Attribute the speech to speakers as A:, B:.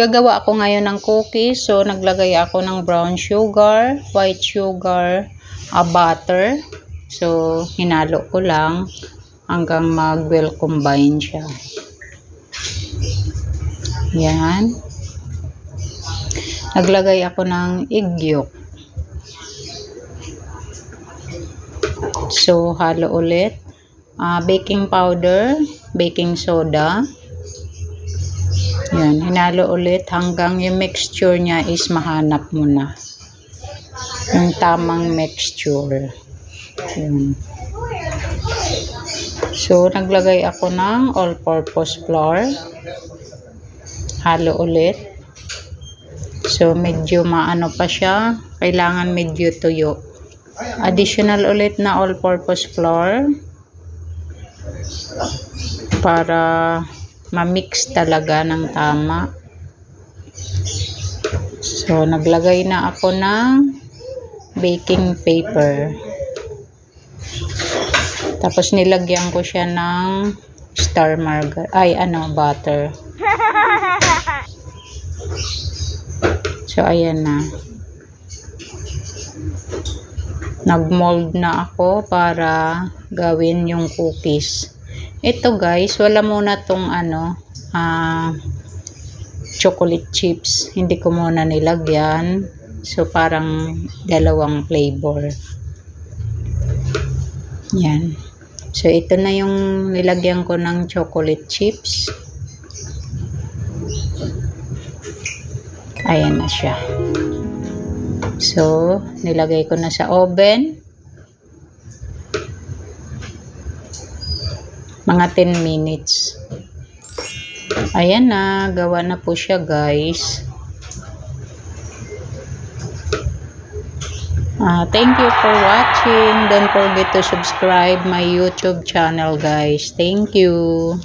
A: Gagawa ako ngayon ng cookies. So, naglagay ako ng brown sugar, white sugar, butter. So, hinalo ko lang hanggang mag-well combine siya. Yan. Naglagay ako ng egg yolk. So, halo ulit. Baking powder, baking soda. Yan, hinalo ulit hanggang yung mixture niya is mahanap mo na. Yung tamang mixture. Yan. So, naglagay ako ng all-purpose flour. Halo ulit. So, medyo maano pa siya. Kailangan medyo tuyo. Additional ulit na all-purpose flour. Para ma-mix talaga ng tama. So, naglagay na ako ng baking paper. Tapos, nilagyan ko siya ng star margarine, butter. So, ayan na. Nag-mold na ako para gawin yung cookies. Ito guys, wala muna tong chocolate chips. Hindi ko muna nilagyan. So, parang dalawang flavor. Yan. So, ito na yung nilagyan ko ng chocolate chips. Ayan na siya. So, nilagay ko na sa oven. Mga 10 minutes. Ayan na, gawa na po siya guys. Thank you for watching. Don't forget to subscribe my YouTube channel guys. Thank you.